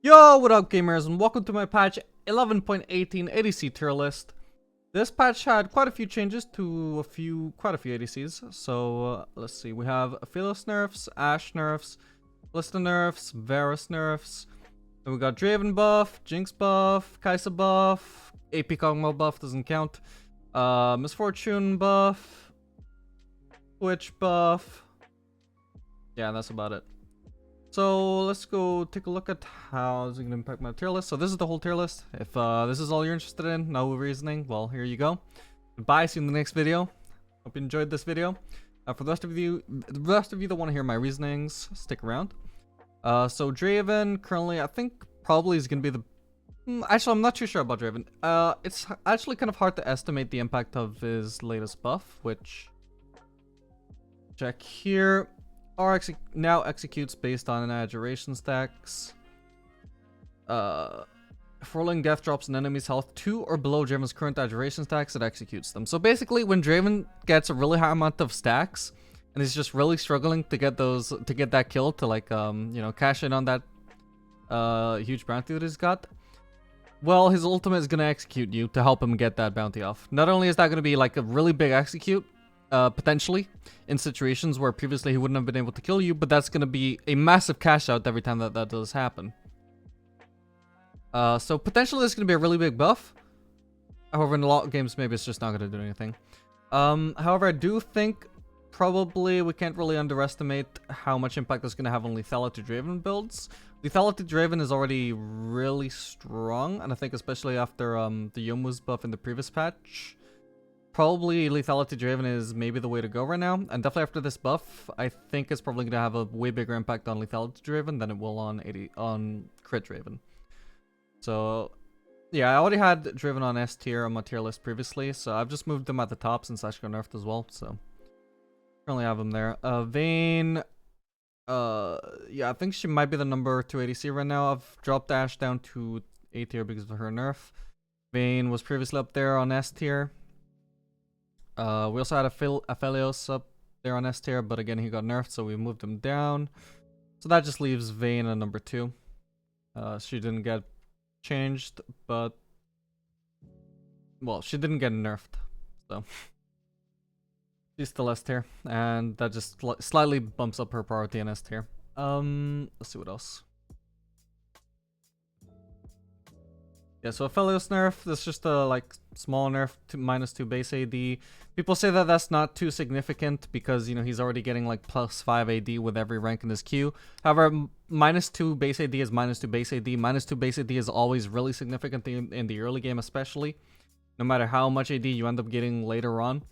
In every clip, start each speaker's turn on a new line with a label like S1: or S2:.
S1: Yo, what up gamers, and welcome to my patch 11.18 ADC tier list. This patch had quite a few changes to quite a few ADCs. So let's see, we have Aphelios nerfs, Ashe nerfs, Kalista nerfs, Varus nerfs. Then we got Draven buff, Jinx buff, Kaisa buff, AP Kog'Maw buff doesn't count, Misfortune buff, Twitch buff. Yeah, that's about it. So let's go take a look at how this is going to impact my tier list. So this is the whole tier list. If this is all you're interested in, no reasoning, well, here you go. Goodbye, see you in the next video. Hope you enjoyed this video. For the rest of you that want to hear my reasonings, stick around. So Draven, currently, I think probably is going to be the... Actually, I'm not too sure about Draven. It's actually kind of hard to estimate the impact of his latest buff, which... check here. Now executes based on an duration stacks. If rolling death drops an enemy's health to or below Draven's current duration stacks, it executes them. So basically, when Draven gets a really high amount of stacks, and he's just really struggling to get that kill to like cash in on that huge bounty that he's got, well, his ultimate is gonna execute you to help him get that bounty off. Not only is that gonna be like a really big execute, potentially in situations where previously he wouldn't have been able to kill you, but that's going to be a massive cash out every time that does happen. So potentially this is going to be a really big buff. However, in a lot of games, maybe it's just not going to do anything. However, I do think probably we can't really underestimate how much impact that's going to have on lethality Draven builds. Lethality Draven is already really strong, and I think especially after the Youmuu's buff in the previous patch, probably lethality Draven is maybe the way to go right now, and definitely after this buff, I think it's probably gonna have a way bigger impact on lethality Draven than it will on crit Draven. So yeah, I already had Draven on S tier on my tier list previously, so I've just moved them at the top since Ashe got nerfed as well. So currently have them there. Vayne, yeah, I think she might be the number 2 ADC right now. I've dropped Ashe down to A tier because of her nerf. Vayne was previously up there on S tier. We also had Aphelios up there on S tier, but again, he got nerfed, so we moved him down. So that just leaves Vayne at number 2. She didn't get changed, but... well, she didn't get nerfed, so... she's still S tier, and that just slightly bumps up her priority in S tier. Let's see what else. Yeah, so Aphelios nerf, that's just a like small nerf to -2 base AD. People say that that's not too significant because, you know, he's already getting like +5 AD with every rank in his queue. However, -2 base AD is -2 base AD. -2 base AD is always really significant in the early game, especially. No matter how much AD you end up getting later on.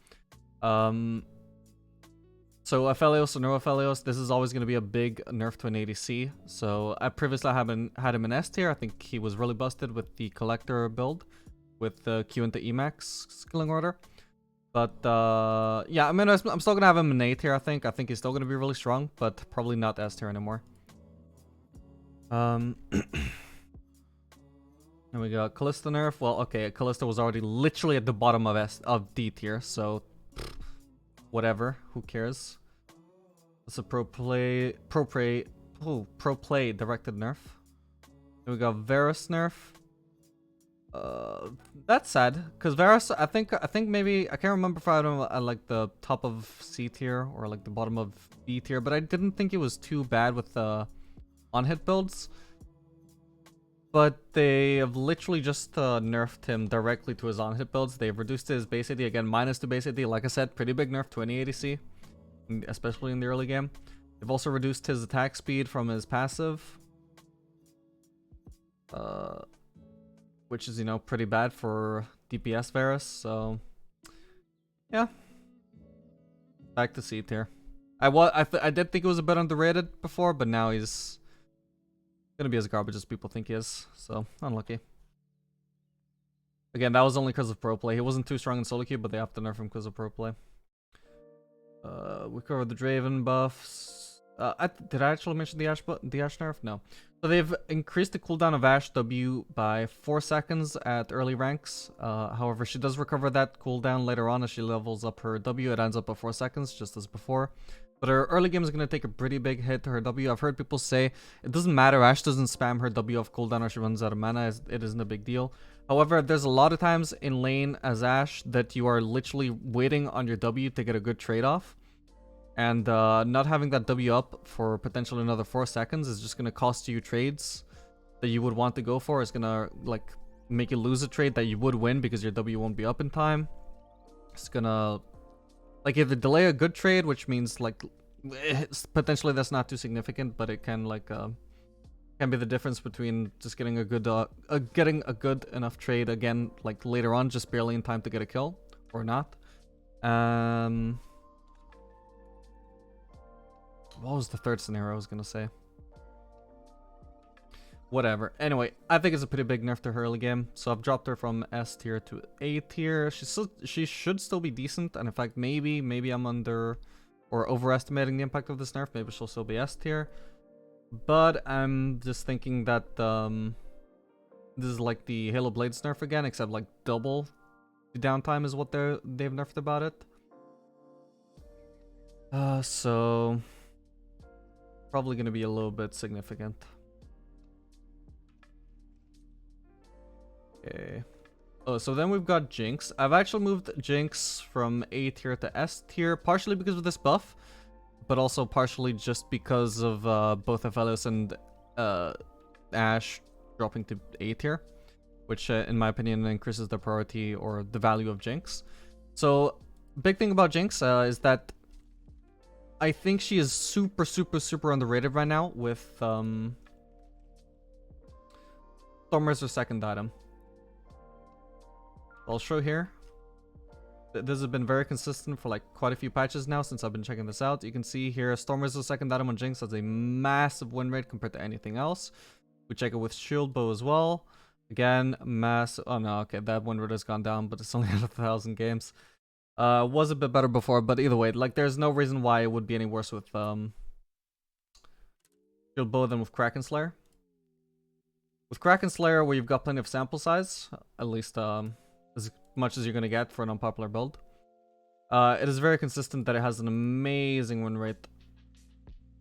S1: So Aphelios or no Aphelios, this is always going to be a big nerf to an ADC. So I previously had him in S tier. I think he was really busted with the collector build with the Q into Emax skilling order. But yeah, I mean, I'm still going to have him in A tier, I think. I think he's still going to be really strong, but probably not S tier anymore. And we got Kalista nerf. Well, okay, Kalista was already literally at the bottom of D tier, so... whatever, who cares? It's a pro play directed nerf. Then we got Varus nerf. That's sad, because Varus, I think maybe, I can't remember if I had him at like the top of C tier or like the bottom of B tier, but I didn't think it was too bad with the on-hit builds. But they have literally just nerfed him directly to his on-hit builds. They've reduced his base AD, again, -2 base AD. Like I said, pretty big nerf to any ADC, especially in the early game. They've also reduced his attack speed from his passive. Which is, you know, pretty bad for DPS Varus, so... yeah. Back to C tier. I did think it was a bit underrated before, but now he's... gonna be as garbage as people think he is, so unlucky. Again, that was only because of pro play. He wasn't too strong in solo queue, but they have to nerf him because of pro play. We covered the Draven buffs. Did I actually mention the Ashe nerf? No. So they've increased the cooldown of Ashe W by 4 seconds at early ranks. However, she does recover that cooldown later on as she levels up her W. It ends up at 4 seconds, just as before. But her early game is going to take a pretty big hit to her W. I've heard people say it doesn't matter. Ashe doesn't spam her W off cooldown or she runs out of mana. It isn't a big deal. However, there's a lot of times in lane as Ashe that you are literally waiting on your W to get a good trade off. And not having that W up for potentially another 4 seconds is just going to cost you trades that you would want to go for. It's going to like make you lose a trade that you would win because your W won't be up in time. It's going to... like, if it delay a good trade, which means, like, potentially that's not too significant, but it can, like, can be the difference between just getting a good, enough trade again, like, later on, just barely in time to get a kill, or not. What was the third scenario I was gonna say? Whatever. Anyway, I think it's a pretty big nerf to her early game. So I've dropped her from S tier to A tier. She should still be decent. And in fact, maybe I'm under or overestimating the impact of this nerf. Maybe she'll still be S tier. But I'm just thinking that this is like the Halo Blades nerf again, except like double the downtime is what they've nerfed about it. So probably gonna be a little bit significant. Okay. Oh, so then we've got Jinx. I've actually moved Jinx from A tier to S tier, partially because of this buff, but also partially just because of both Aphelios and Ashe dropping to A tier, which in my opinion increases the priority or the value of Jinx. So, big thing about Jinx is that I think she is super underrated right now with Stormer's her second item. I'll show here. This has been very consistent for like quite a few patches now since I've been checking this out. You can see here Stormer's the second item on Jinx has a massive win rate compared to anything else. We check it with Shield Bow as well. Again, oh no, okay, that win rate has gone down, but it's only at 1,000 games. Was a bit better before, but either way, like there's no reason why it would be any worse with Shield Bow than with Kraken Slayer. With Kraken Slayer, where you've got plenty of sample size, at least as much as you're gonna get for an unpopular build. It is very consistent that it has an amazing win rate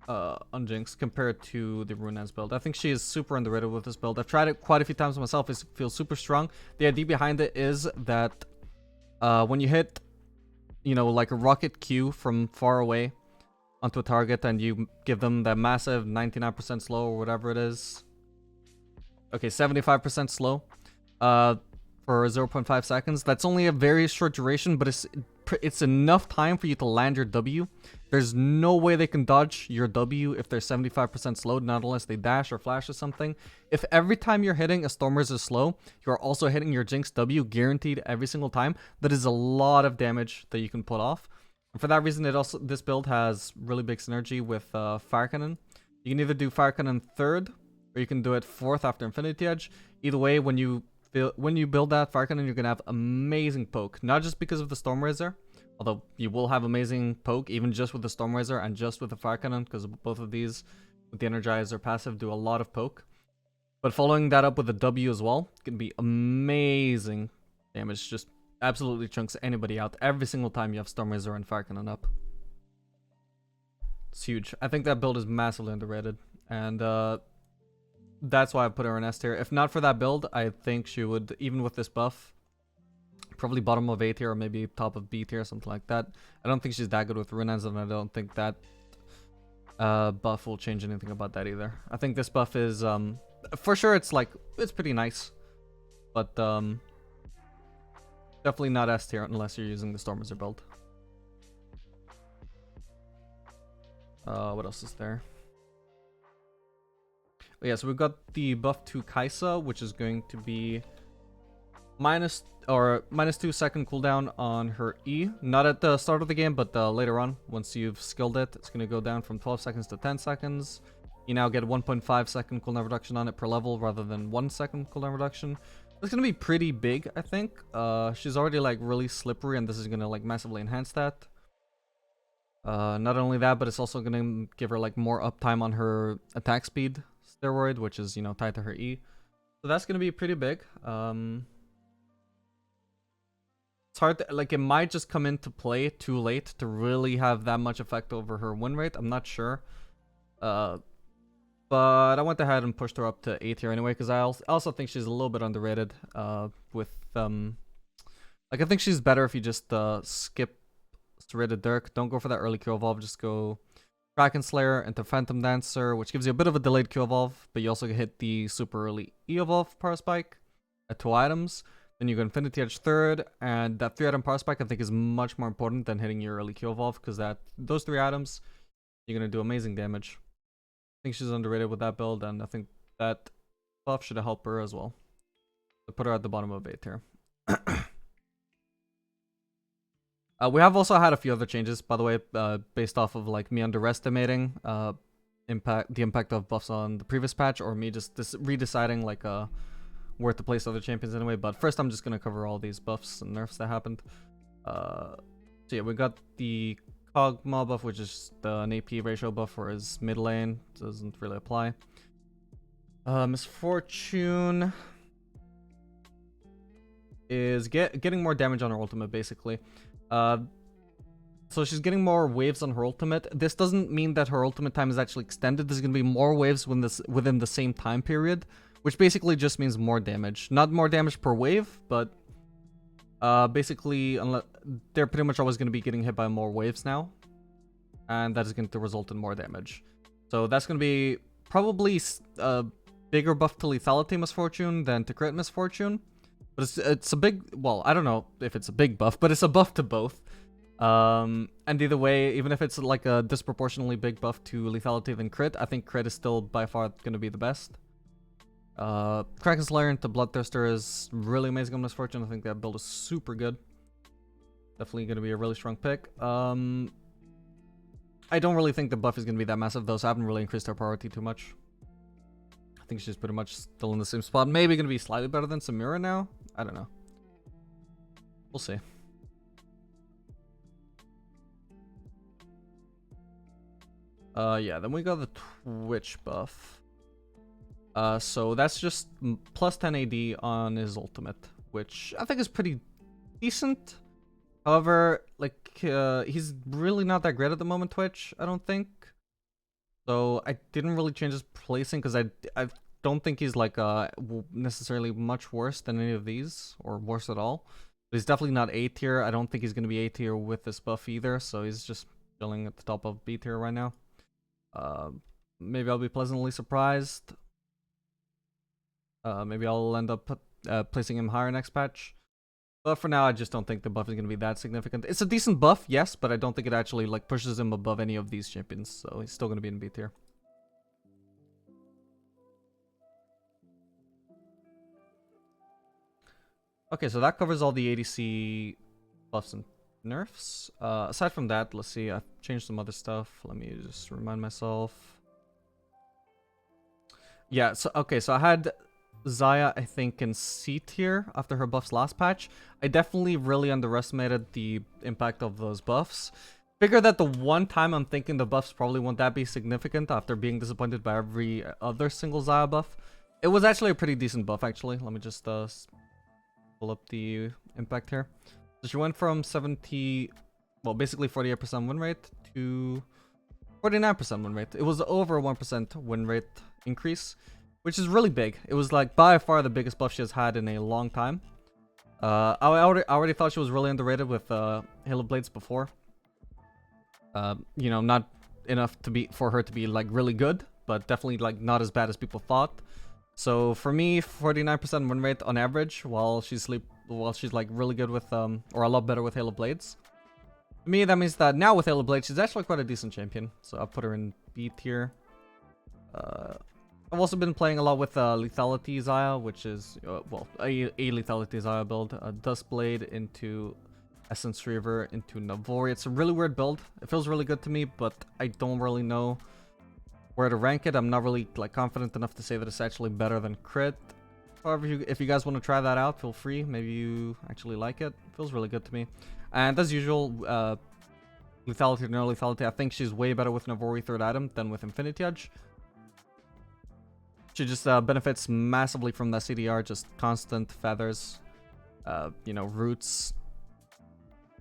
S1: on Jinx compared to the Runaz build. I think she is super underrated with this build. I've tried it quite a few times myself. It feels super strong. The idea behind it is that when you hit, you know, like a rocket Q from far away onto a target and you give them that massive 99% slow or whatever it is. Okay, 75% slow. For 0.5 seconds. That's only a very short duration, but it's enough time for you to land your W. There's no way they can dodge your W if they're 75% slowed, not unless they dash or flash or something. If every time you're hitting a Stormer's is slow, you're also hitting your Jinx W guaranteed every single time, that is a lot of damage that you can put off. And for that reason, this build has really big synergy with Fire Cannon. You can either do Fire Cannon third, or you can do it fourth after Infinity Edge. Either way, when you build that Fire Cannon, you're gonna have amazing poke. Not just because of the Stormraiser, although you will have amazing poke even just with the Stormraiser and just with the Fire Cannon, because both of these with the Energizer passive do a lot of poke. But following that up with the W as well, it's gonna be amazing damage. Just absolutely chunks anybody out every single time you have Stormraiser and Fire Cannon up. It's huge. I think that build is massively underrated, and that's why I put her in S tier. If not for that build, I think she would, even with this buff, probably bottom of A tier or maybe top of B tier, something like that. I don't think she's that good with Runeans, and I don't think that buff will change anything about that either. I think this buff is, for sure it's pretty nice, but definitely not S tier unless you're using the Stormraiser build. What else is there? Oh, yeah, so we've got the buff to Kaisa, which is going to be minus 2 second cooldown on her E. Not at the start of the game, but later on, once you've skilled it, it's going to go down from 12 seconds to 10 seconds. You now get 1.5 second cooldown reduction on it per level rather than 1 second cooldown reduction. It's going to be pretty big, I think. She's already like really slippery, and this is going to like massively enhance that. Not only that, but it's also going to give her like more uptime on her attack speed steroid, which is, you know, tied to her E. So that's going to be pretty big. it's hard to, like, it might just come into play too late to really have that much effect over her win rate. I'm not sure. But I went ahead and pushed her up to A tier anyway, because I also think she's a little bit underrated. With like, I think she's better if you just skip Serrated Dirk. Don't go for that early Q evolve. Just go Kraken Slayer into Phantom Dancer, which gives you a bit of a delayed Q evolve, but you also hit the super early E evolve power spike at 2 items. Then you go Infinity Edge third, and that 3 item power spike I think is much more important than hitting your early Q evolve, because those 3 items you're gonna do amazing damage. I think she's underrated with that build, and I think that buff should help her as well. So put her at the bottom of A tier. We have also had a few other changes, by the way, based off of like me underestimating the impact of buffs on the previous patch, or me just redeciding like where to place other champions anyway. But first, I'm just gonna cover all these buffs and nerfs that happened. So yeah, we got the Kog'Maw buff, which is an AP ratio buff for his mid lane. Doesn't really apply. Misfortune is getting more damage on her ultimate, basically. So she's getting more waves on her ultimate. This doesn't mean that her ultimate time is actually extended. There's gonna be more waves within the same time period, which basically just means more damage. Not more damage per wave, but basically they're pretty much always gonna be getting hit by more waves now, and that is going to result in more damage. So that's gonna be probably a bigger buff to lethality Misfortune than to crit Misfortune. But it's a big, well, I don't know if it's a big buff, but it's a buff to both. And either way, even if it's like a disproportionately big buff to lethality than crit, I think crit is still by far going to be the best. Kraken Slayer into Bloodthirster is really amazing on Misfortune. I think that build is super good. Definitely going to be a really strong pick. I don't really think the buff is going to be that massive though, so I haven't really increased her priority too much. I think she's pretty much still in the same spot. Maybe going to be slightly better than Samira now. I don't know. We'll see. Yeah, then we got the Twitch buff. So that's just plus 10 AD on his ultimate, which I think is pretty decent. However, like, he's really not that great at the moment, Twitch, I don't think. So I didn't really change his placing, because I don't think he's like necessarily much worse than any of these, or worse at all. But he's definitely not A tier. I don't think he's going to be A tier with this buff either, so he's just chilling at the top of B tier right now. Maybe I'll be pleasantly surprised. Maybe I'll end up placing him higher next patch. But for now, I just don't think the buff is going to be that significant. It's a decent buff, yes, but I don't think it actually like pushes him above any of these champions, so he's still going to be in B tier. Okay, so that covers all the ADC buffs and nerfs. Aside from that, let's see, I've changed some other stuff. Let me just remind myself. Yeah, so okay, so I had Xayah, I think, in C tier after her buffs last patch. I definitely really underestimated the impact of those buffs. Figure that the one time I'm thinking the buffs probably won't that be significant after being disappointed by every other single Xayah buff. It was actually a pretty decent buff, actually. Let me just pull up the impact here. So she went from 70, well, basically 48% win rate to 49% win rate. It was over 1% win rate increase, which is really big. It was like by far the biggest buff she has had in a long time. I already thought she was really underrated with Halo Blades before. You know, not enough for her to be like really good, but definitely like not as bad as people thought. So for me, 49% win rate on average, while she's like really good with or a lot better with Halo Blades. To me, that means that now with Halo Blades, she's actually quite a decent champion. So I'll put her in B tier. I've also been playing a lot with Lethality Xayah, which is well, a Lethality Xayah build. Duskblade into Essence Reaver into Navori. It's a really weird build. It feels really good to me, but I don't really know where to rank it. I'm not really like confident enough to say that it's actually better than crit. However, if you guys want to try that out, feel free. Maybe you actually like it. It feels really good to me. And as usual, lethality or no lethality, I think she's way better with Navori third item than with Infinity Edge. She just benefits massively from that CDR, just constant feathers, you know, roots,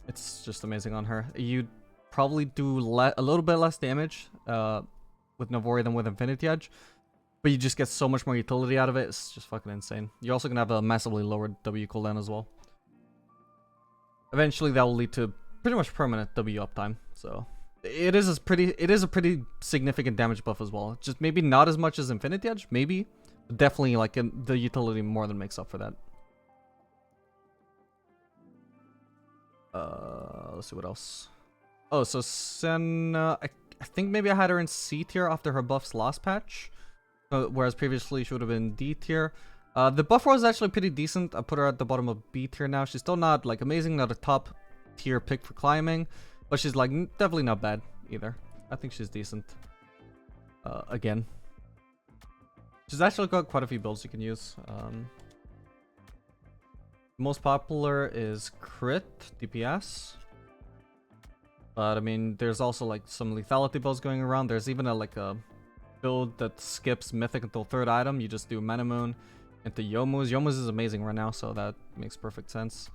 S1: It's just amazing on her. You probably do a little bit less damage with Navori than with Infinity Edge, but you just get so much more utility out of it. It's just fucking insane. You're also gonna have a massively lowered W cooldown as well. Eventually, that will lead to pretty much permanent W uptime. So it is a pretty significant damage buff as well. Just maybe not as much as Infinity Edge, maybe, but definitely like the utility more than makes up for that. Let's see what else. Oh, so Senna, I think maybe I had her in C tier after her buffs last patch, whereas previously she would have been D tier. The buff was actually pretty decent. I put her at the bottom of B tier now. She's still not like amazing, not a top tier pick for climbing, but she's like definitely not bad either. I think she's decent. Again, she's actually got quite a few builds you can use. Most popular is crit DPS, but I mean there's also like some lethality builds going around. There's even a build that skips mythic until third item. You just do Mana Moon into Yomu's. Yomu's is amazing right now, so that makes perfect sense.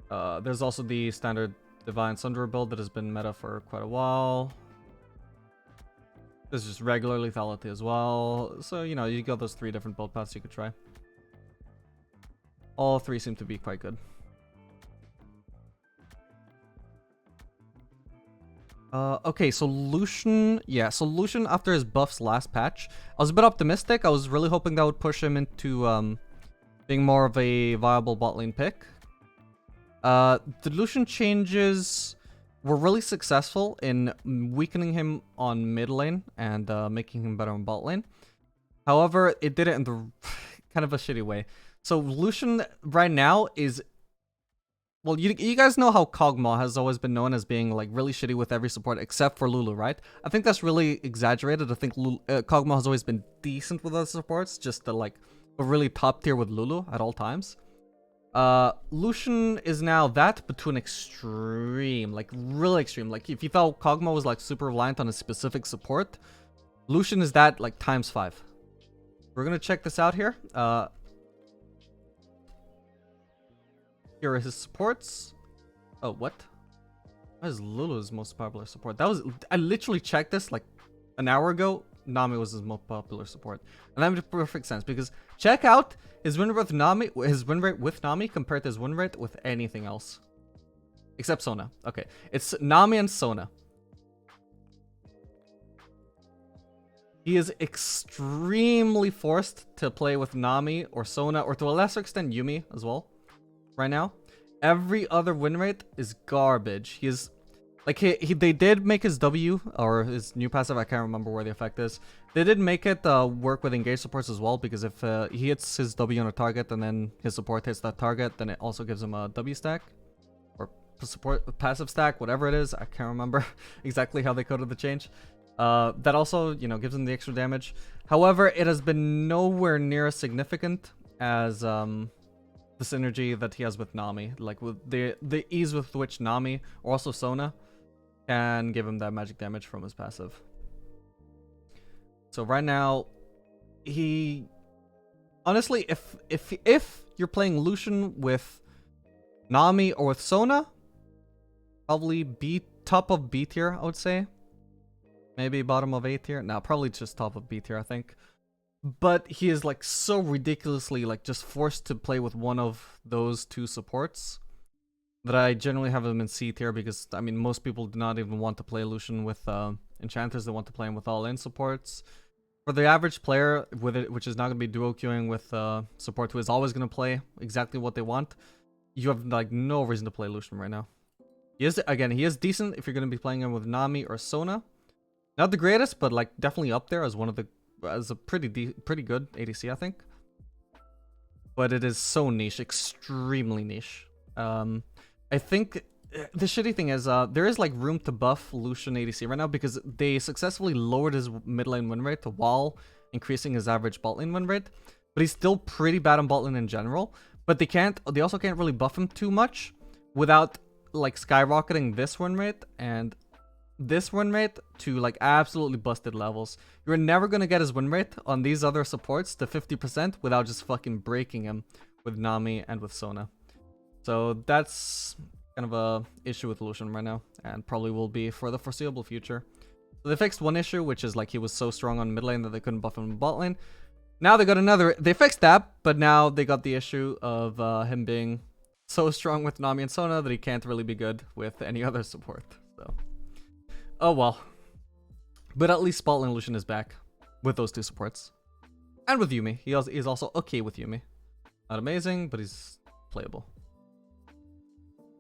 S1: There's also the standard Divine Sundra build that has been meta for quite a while. There's just regular lethality as well. So, you know, you got those 3 different build paths you could try. All 3 seem to be quite good. Okay, so Lucian, yeah, so Lucian after his buffs last patch, I was a bit optimistic. I was really hoping that would push him into being more of a viable bot lane pick. The Lucian changes were really successful in weakening him on mid lane and making him better on bot lane. However, it did it in the kind of a shitty way. So Lucian right now is, well, you guys know how Kog'Maw has always been known as being like really shitty with every support except for Lulu, right? I think that's really exaggerated. I think Kog'Maw has always been decent with other supports, just like a really top tier with Lulu at all times. Lucian is now that, but to an extreme, like really extreme. Like if you thought Kog'Maw was like super reliant on a specific support, Lucian is that like times 5. We're gonna check this out here. Here are his supports. Oh, what? That is Lulu's most popular support. That was, I literally checked this like an hour ago. Nami was his most popular support, and that made perfect sense because check out his win rate with Nami, compared to his win rate with anything else, except Sona. Okay, it's Nami and Sona. He is extremely forced to play with Nami or Sona, or to a lesser extent Yumi as well. Right now, every other win rate is garbage. He is like they did make his W or his new passive. I can't remember where the effect is. They did make it work with engaged supports as well, because if he hits his W on a target and then his support hits that target, then it also gives him a W stack or support passive stack, whatever it is. I can't remember exactly how they coded the change. That also, you know, gives him the extra damage. However, it has been nowhere near as significant as the synergy that he has with Nami, like with the ease with which Nami or also Sona can give him that magic damage from his passive. So right now, he honestly, if you're playing Lucian with Nami or with Sona, probably top of B tier, I would say. Maybe bottom of A tier. No, probably just top of B tier, I think. But he is like so ridiculously like just forced to play with one of those 2 supports that I generally have him in C tier, because I mean most people do not even want to play Lucian with enchanters. They want to play him with all-in supports. For the average player with it, which is not going to be duo queuing with support who is always going to play exactly what they want, you have like no reason to play Lucian right now. He is decent if you're going to be playing him with Nami or Sona. Not the greatest, but like definitely up there as a pretty good ADC, I think. But it is so niche, extremely niche. I think the shitty thing is there is like room to buff Lucian ADC right now, because they successfully lowered his mid lane win rate while increasing his average bot lane win rate. But he's still pretty bad on bot lane in general. But they also can't really buff him too much without like skyrocketing this win rate and this win rate to like absolutely busted levels. You're never gonna get his win rate on these other supports to 50% without just fucking breaking him with Nami and with Sona. So that's kind of a issue with Lucian right now, and probably will be for the foreseeable future. So they fixed one issue, which is like he was so strong on mid lane that they couldn't buff him in bot lane. Now they got another. They fixed that, but now they got the issue of him being so strong with Nami and Sona that he can't really be good with any other support. So, oh well. But at least bot lane Lucian is back with those two supports, and with Yuumi. He's also okay with Yuumi. Not amazing, but he's playable.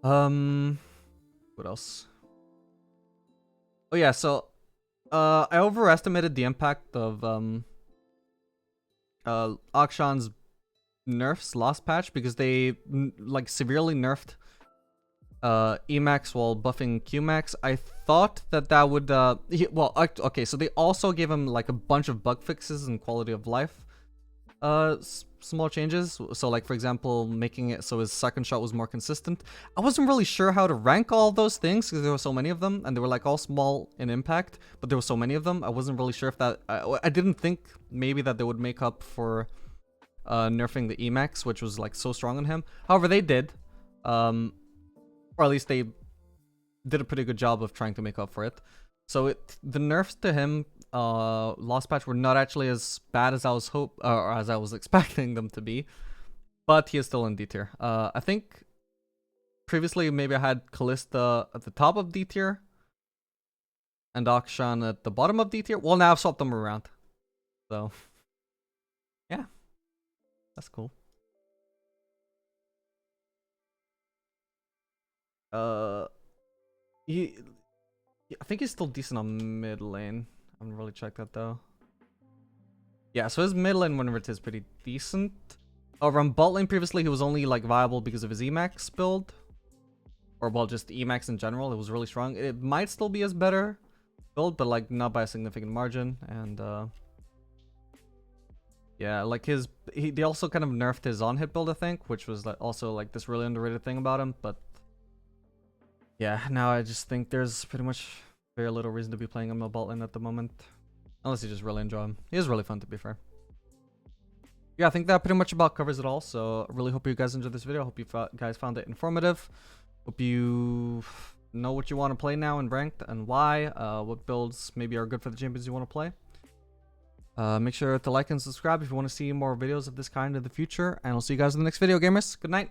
S1: What else? Oh yeah, so I overestimated the impact of Akshan's nerfs last patch because they like severely nerfed Emax while buffing Qmax. I thought that would okay, so they also gave him like a bunch of bug fixes and quality of life small changes. So like for example, making it so his second shot was more consistent. I wasn't really sure how to rank all those things because there were so many of them, and they were like all small in impact, but there were so many of them. I wasn't really sure if that I didn't think maybe that they would make up for nerfing the Emax, which was like so strong on him. However, they did, or at least they did a pretty good job of trying to make up for it. So the nerfs to him last patch were not actually as bad as I was expecting them to be, but he is still in D tier. I think previously maybe I had Kalista at the top of D tier and Akshan at the bottom of D tier. Well, now I've swapped them around, so yeah, that's cool. I think he's still decent on mid lane. I haven't really checked that though. Yeah, so his mid lane whenever it is pretty decent. Over on bot lane previously, he was only like viable because of his Emax build. Or well, just Emax in general. It was really strong. It might still be his better build, but like not by a significant margin. And yeah, like they also kind of nerfed his on-hit build, I think, which was like also like this really underrated thing about him. But yeah, now I just think there's pretty much very little reason to be playing him on bot lane at the moment. Unless you just really enjoy him. He is really fun, to be fair. Yeah, I think that pretty much about covers it all. So I really hope you guys enjoyed this video. I hope you guys found it informative. Hope you know what you want to play now in ranked and why. What builds maybe are good for the champions you want to play. Make sure to like and subscribe if you want to see more videos of this kind in the future. And I'll see you guys in the next video, gamers. Good night.